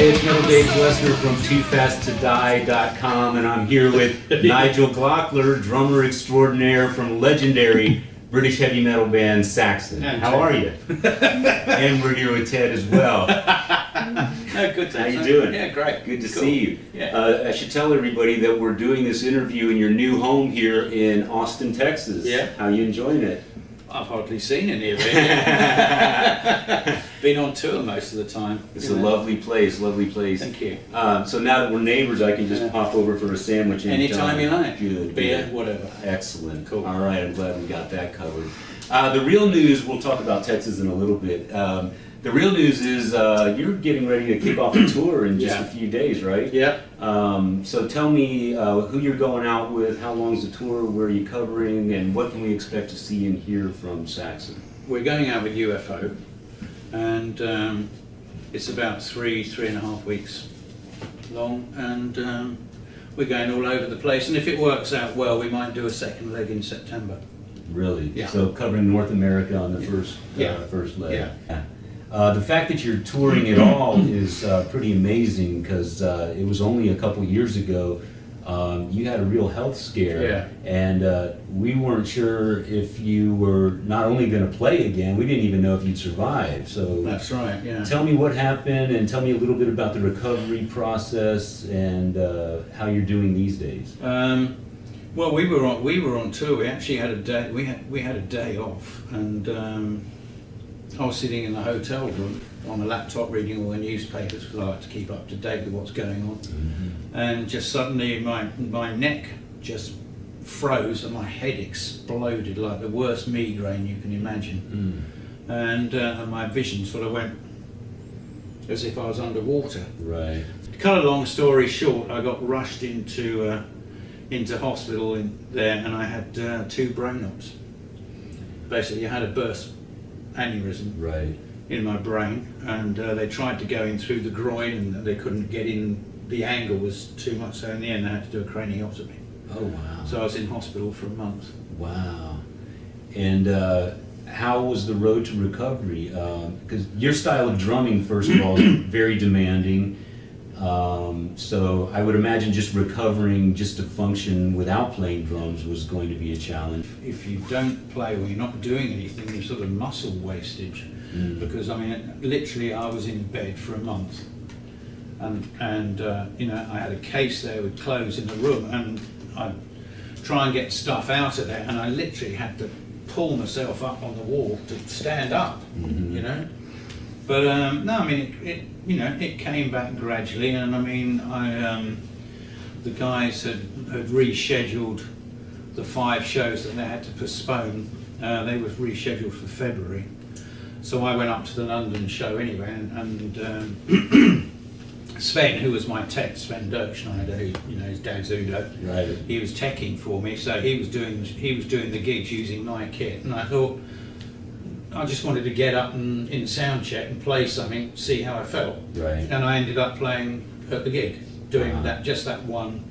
Hey, it's Metal Dave Glessner from TooFastToDie.com, and I'm here with Nigel Glockler, drummer extraordinaire from legendary British heavy metal band Saxon. How are you? And we're here with Ted as well. Good. How you doing? Yeah, great. Good to see you. Yeah. I should tell everybody that we're doing this interview in your new home here in Austin, Texas. Yeah. How you enjoying it? I've hardly seen any of it. Been on tour most of the time. It's a lovely place, lovely place. Thank you. So now that we're neighbors, I can just pop over for a sandwich Anytime you like. Good. Beer, good. whatever. Excellent. Cool. All right, I'm glad we got that covered. The real news, we'll talk about Texas in a little bit. The real news is you're getting ready to kick off a tour in just a few days, right? Yeah. So tell me who you're going out with, how long's the tour, where are you covering, and what can we expect to see and hear from Saxon? We're going out with UFO, and it's about three and a half weeks long, and we're going all over the place. And if it works out well, we might do a second leg in September. Really? Yeah. So covering North America on the first leg. Yeah. The fact that you're touring at all is pretty amazing because it was only a couple years ago you had a real health scare, and we weren't sure if you were not only going to play again, we didn't even know if you'd survive. So That's right. Yeah. tell me what happened, and tell me a little bit about the recovery process and how you're doing these days. Well, we were on tour. We actually had a day. We had a day off, and I was sitting in the hotel room on a laptop reading all the newspapers because I like to keep up to date with what's going on. Mm-hmm. And just suddenly my neck just froze and my head exploded like the worst migraine you can imagine. And my vision sort of went as if I was underwater. Right. To cut a long story short, I got rushed into hospital there, and I had 2 brain ops. Basically, I had a burst aneurysm in my brain, and they tried to go in through the groin, and they couldn't get in. The angle was too much, so in the end they had to do a craniotomy. Oh wow. So I was in hospital for a month. Wow. And how was the road to recovery? Because your style of drumming, first of all, is very demanding. So I would imagine just recovering just to function without playing drums was going to be a challenge. If you don't play or you're not doing anything, you're sort of muscle wastage. Because I mean, literally, I was in bed for a month, and you know, I had a case there with clothes in the room, and I'd try and get stuff out of there, and I literally had to pull myself up on the wall to stand up. You know. But no, I mean, it came back gradually, and I mean, the guys had rescheduled the 5 shows that they had to postpone. They were rescheduled for February, so I went up to the London show anyway, and Sven, who was my tech, Sven Dirkschneider, who, you know, his dad's Udo, he was teching for me, so he was doing the gigs using my kit, and I thought, I just wanted to get up and in sound check and play something, see how I felt. Right. And I ended up playing at the gig, doing that one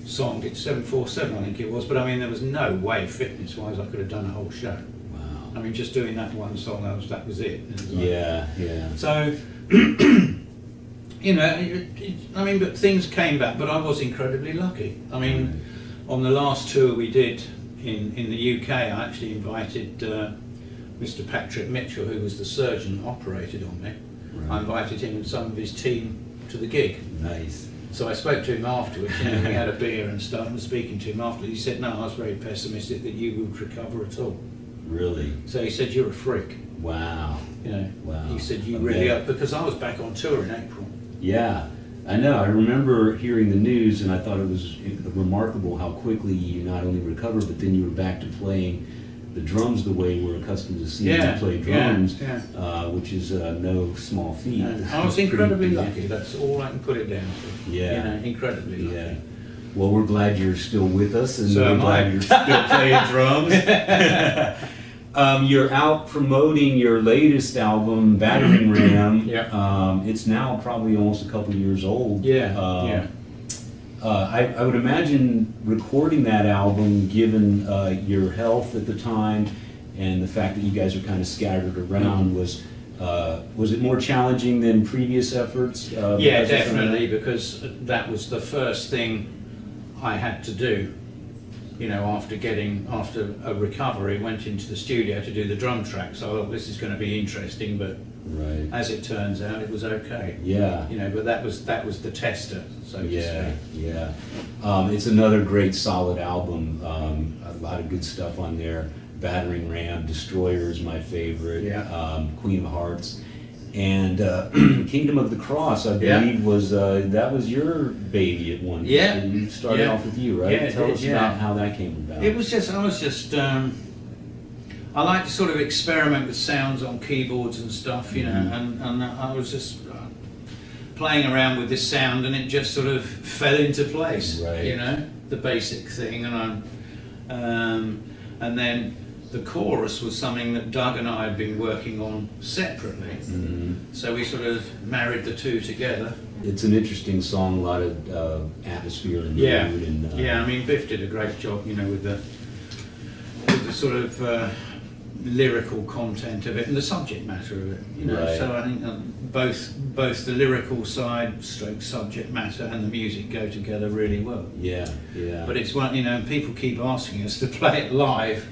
song. It's 747, I think it was. But I mean, there was no way, fitness-wise, I could have done a whole show. Wow. I mean, just doing that one song, that was it. And it was like, Yeah. So, you know, I mean, but things came back. But I was incredibly lucky. I mean, on the last tour we did in the UK, I actually invited Mr. Patrick Mitchell, who was the surgeon that operated on me. I invited him and some of his team to the gig. Nice. So I spoke to him afterwards, you know, we had a beer and stuff, and speaking to him afterwards, he said, no, I was very pessimistic that you would recover at all. Really? So he said, you're a freak. Wow. You know, Wow. he said, you really are, because I was back on tour in April. Yeah, I know. I remember hearing the news, and I thought it was remarkable how quickly you not only recovered, but then you were back to playing the drums the way we're accustomed to seeing you play drums, which is no small feat. I was incredibly lucky. That's all I can put it down to. Yeah. You know, incredibly lucky. Yeah. Well, we're glad you're still with us, and So we're glad you're still playing drums. You're out promoting your latest album, Battering Ram. It's now probably almost a couple years old. I would imagine recording that album, given your health at the time and the fact that you guys are kind of scattered around, was Was it more challenging than previous efforts? Yeah, because of definitely, because that was the first thing I had to do. You know, after a recovery, went into the studio to do the drum track. So I thought, this is going to be interesting, but Right. as it turns out, it was okay. Yeah. You know, but that was the tester, so to Yeah, speak. yeah. It's another great solid album. A lot of good stuff on there. Battering Ram, Destroyer is my favorite. Yeah. Queen of Hearts, and Kingdom of the Cross. I Yeah. believe was that was your baby at one. Yeah. It started Yeah. off with you, right? Yeah, it Tell did, us yeah. about how that came about. It was just, I like to sort of experiment with sounds on keyboards and stuff, you know, and I was just playing around with this sound, and it just sort of fell into place, Right. you know, the basic thing, and then the chorus was something that Doug and I had been working on separately, so we sort of married the two together. It's an interesting song, a lot of atmosphere and Yeah, mood. And, yeah. I mean, Biff did a great job, you know, with the sort of lyrical content of it and the subject matter of it. You know, Right. so I think both the lyrical side, stroke subject matter, and the music go together really well. Yeah, yeah. But it's one, you know, people keep asking us to play it live.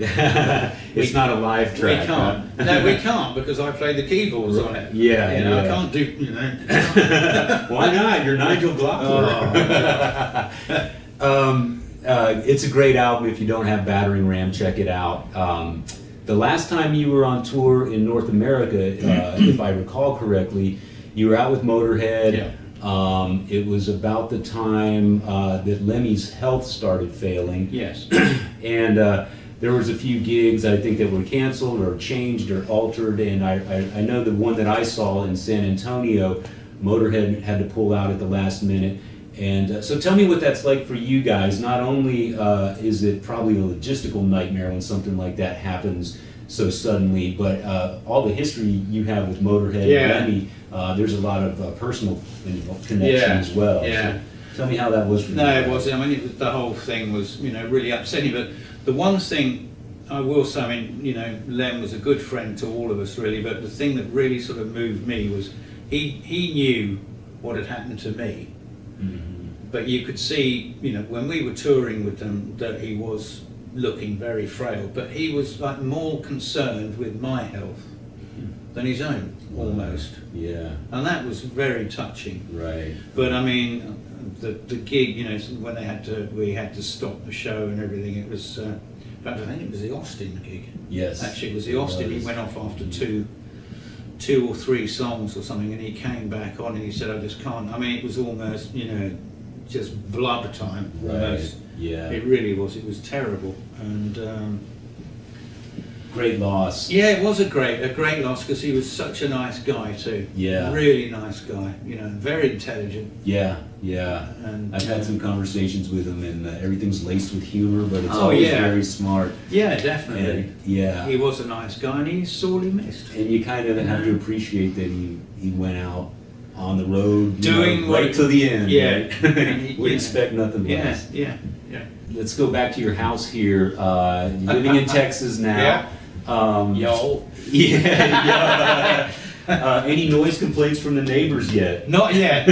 It's not a live track. We can't. huh? No, we can't, because I play the keyboards on it. Yeah, you know, I yeah. can't do. You know. Why not? You're Nigel Glockler. It's a great album. If you don't have Battering Ram, check it out. The last time you were on tour in North America, if I recall correctly, you were out with Motorhead. Yeah. It was about the time that Lemmy's health started failing. Yes. And there was a few gigs I think that were canceled or changed or altered, and I know the one that I saw in San Antonio, Motorhead had to pull out at the last minute. And so tell me what that's like for you guys. Not only is it probably a logistical nightmare when something like that happens so suddenly, but all the history you have with Motorhead Yeah. and Lemmy, there's a lot of personal connection Yeah, as well. yeah. So tell me how that was for you. No, it guys. wasn't. I mean, the whole thing was, you know, really upsetting. But the one thing I will say, I mean, you know, Lem was a good friend to all of us, really. But the thing that really sort of moved me was he knew what had happened to me. But you could see, you know, when we were touring with them, that he was looking very frail. But he was like more concerned with my health than his own, almost. Yeah, And that was very touching. right. But I mean, the gig, you know, when we had to stop the show and everything. It was, in fact, I think it was the Austin gig. Yes. Actually, it was the Austin. He went off after two or three songs or something, and he came back on and he said, "I just can't." I mean, it was almost, you know, just blub time. Right. Almost. Yeah. It really was. It was terrible, and Great loss. yeah, it was a great loss, because he was such a nice guy too. Yeah. Really nice guy. You know, very intelligent. Yeah, yeah. And I've had some conversations with him, and everything's laced with humor, but it's Oh, always yeah. very smart. Yeah, definitely. And yeah, He was a nice guy, and he's sorely missed. and you kind of have to appreciate that he went out on the road, Doing what- right to the end. Yeah. right? And he- Would yeah. expect nothing Yeah, less. yeah. Let's go back to your house here. You're living in Texas now. Yo. Yeah. Any noise complaints from the neighbors yet? Not yet.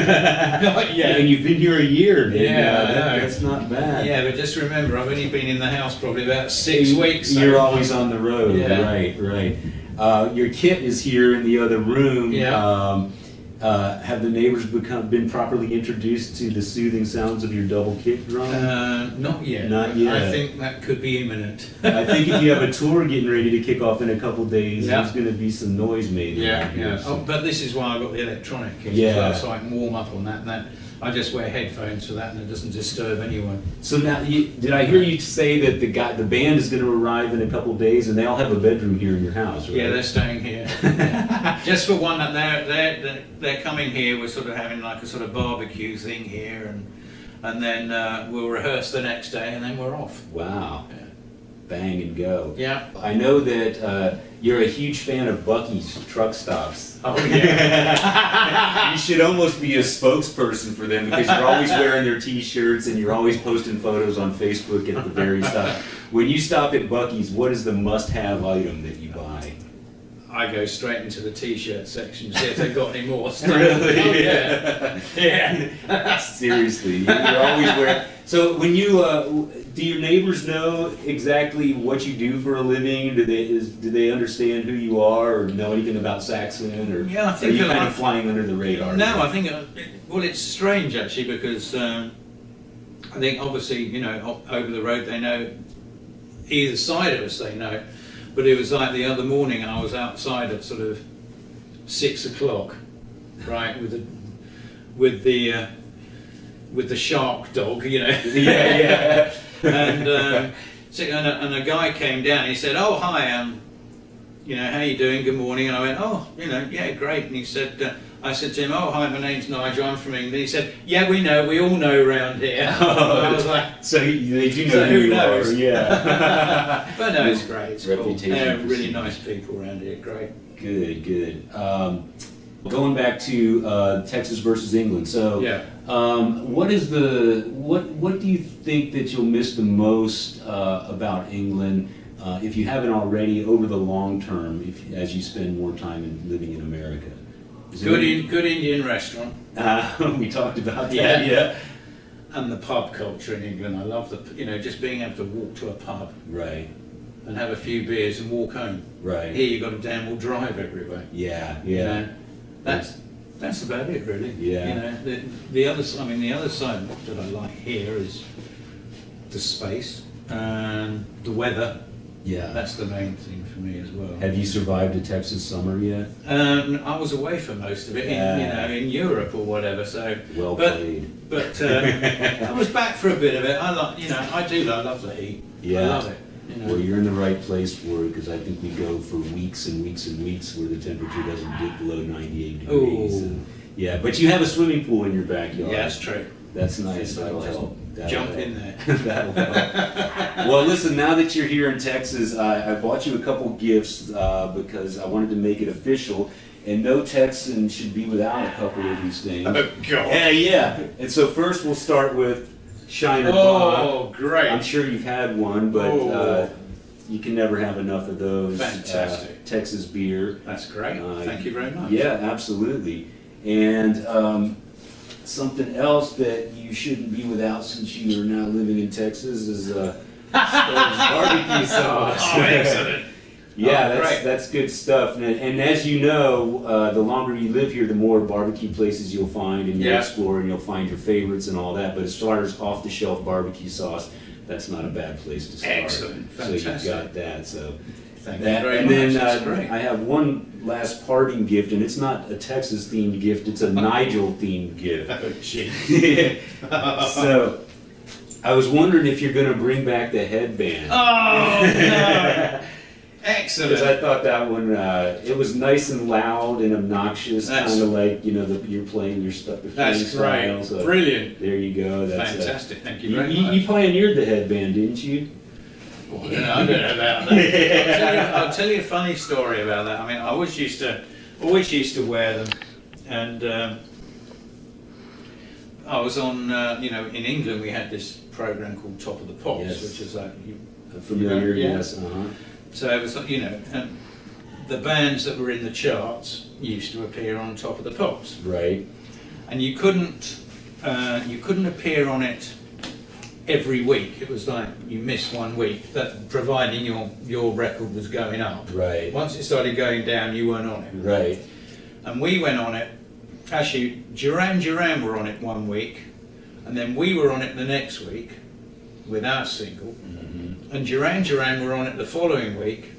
Not yet. And you've been here a year. Man. Yeah, I know. That's not bad. Yeah, but just remember, I've only been in the house probably about 6 weeks. so- You're always on the road. Yeah. Right. Your kit is here in the other room. Yeah. Have the neighbors been properly introduced to the soothing sounds of your double kick drum? Not yet. Not yet. I think that could be imminent. I think if you have a tour getting ready to kick off in a couple days, Yeah. there's going to be some noise made. around here, so- Oh, but this is why I've got the electronic kit, Yeah. so I can warm up on that. And that I just wear headphones for that, and it doesn't disturb anyone. So now, did I hear you say that the band is going to arrive in a couple days, and they all have a bedroom here in your house, right? Yeah, they're staying here. Just for one, they're coming here. We're sort of having like a sort of barbecue thing here, and then we'll rehearse the next day, and then we're off. Wow. Yeah. Bang and go. Yeah. I know that you're a huge fan of Buc-ee's truck stops. Oh yeah. You should almost be a spokesperson for them, because you're always wearing their T-shirts and you're always posting photos on Facebook at the various stops. When you stop at Buc-ee's, what is the must-have item that you buy? I go straight into the t-shirt section to see if they've got any more stuff. Really? Oh, yeah. Yeah. Seriously, you're always wearing. So when you do your neighbors know exactly what you do for a living? Do they understand who you are or know anything about Saxon? Or Yeah, I think are you that kind of flying under the radar? No, I think, well, it's strange actually because I think obviously, you know, over the road they know, either side of us they know, but it was like the other morning I was outside at sort of 6 o'clock, right, with the shark dog, you know. Yeah. and a guy came down. He said, "Oh, hi, you know, how you doing? Good morning." And I went, "Oh, you know, yeah, great." And he said, I said to him, "Oh, hi, my name's Nigel. I'm from England." He said, "Yeah, we know. We all know around here." Oh, I was like, so they do know so who who you knows? are. Yeah. "But no, it's great. It's cool. Reputation They're for really secret. nice people around here. Great." Good. Going back to Texas versus England. So, Yeah. what do you think that you'll miss the most about England, if you haven't already, over the long term, as you spend more time living in America? Good Indian restaurant. We talked about that. Yeah. Yeah. And the pub culture in England. I love just being able to walk to a pub Right. and have a few beers and walk home. Right. Here you've got to damn well drive everywhere. Yeah. You Yeah. know, that's about it really. Yeah. You know, the other side that I like here is the space and the weather. Yeah. That's the main thing for me as well. Have you survived a Texas summer yet? I was away for most of it, in Europe or whatever. So Well but, played. But I was back for a bit of it. I love the heat. Yeah. I love it. You know. Well, you're in the right place for it because I think we go for weeks and weeks and weeks where the temperature doesn't dip below 98 degrees. Ooh. And, yeah, but you have a swimming pool in your backyard. Yeah, that's true. That's nice. Just That'll help. That'll Jump help. in there. That'll help. Well, listen, now that you're here in Texas, I bought you a couple gifts because I wanted to make it official. And no Texan should be without a couple of these things. Oh, God. Yeah. And so first we'll start with Shiner Bob. Oh, great. I'm sure you've had one, but you can never have enough of those. Fantastic. Texas beer. That's great. Thank you very much. Yeah, absolutely. And something else that you shouldn't be without since you are now living in Texas is Stove's barbecue sauce. Oh, excellent. Yeah, Oh, great. that's good stuff. And as you know, the longer you live here, the more barbecue places you'll find and you'll Yeah. explore and you'll find your favorites and all that. But as far as off-the-shelf barbecue sauce, that's not a bad place to start. Excellent. So you've Fantastic. got that. So Thank that, you very and much. then That's great. I have one last parting gift, and it's not a Texas-themed gift; it's a Nigel-themed gift. Oh, gee. So I was wondering if you're going to bring back the headband. Oh, no. Because Excellent. I thought that one, it was nice and loud and obnoxious, That's- kind of like, you're playing your stuff. That's great. Brilliant. There you go. That's Fantastic. Thank you You, very you, much. you pioneered the headband, didn't you? I don't know about that. I'll tell you a funny story about that. I mean, I always used to wear them, and I was on, in England we had this program called Top of the Pops, Yes. which is like, Familiar, Yeah. yes. Uh-huh. so it was, and the bands that were in the charts used to appear on Top of the Pops, Right. and you couldn't appear on it every week. It was like you missed 1 week, that providing your record was going up. Right. Once it started going down, you weren't on it. Right. And we went on it. Actually, Duran were on it 1 week, and then we were on it the next week with our single, and Duran were on it the following week,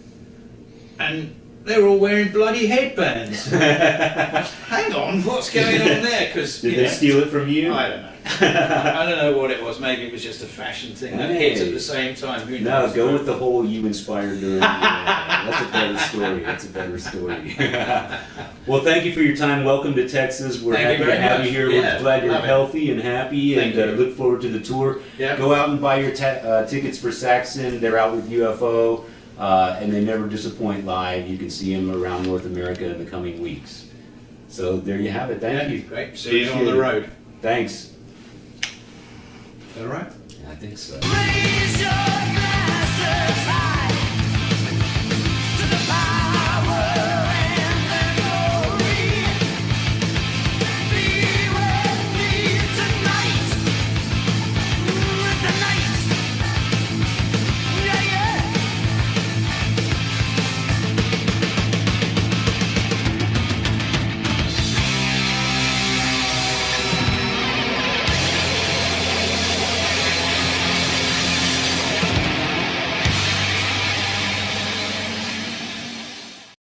and they were all wearing bloody headbands. Hang on, what's going on there? Because Did they steal it from you? I don't know. I don't know what it was. Maybe it was just a fashion thing that hit at the same time. Who No, knows? go with the whole you inspired during. That's a better story. That's a better story. Well, thank you for your time. Welcome to Texas. We're Thank happy you to very have much. you here. Yeah, We're glad you're love it. healthy and happy, Thank and you. look forward to the tour. Yeah. Go out and buy your tickets for Saxon. They're out with UFO, and they never disappoint live. You can see them around North America in the coming weeks. So there you have it. Thank Yeah, you. great. See you on Appreciate the it. road. Thanks. All right. I think so. Radio.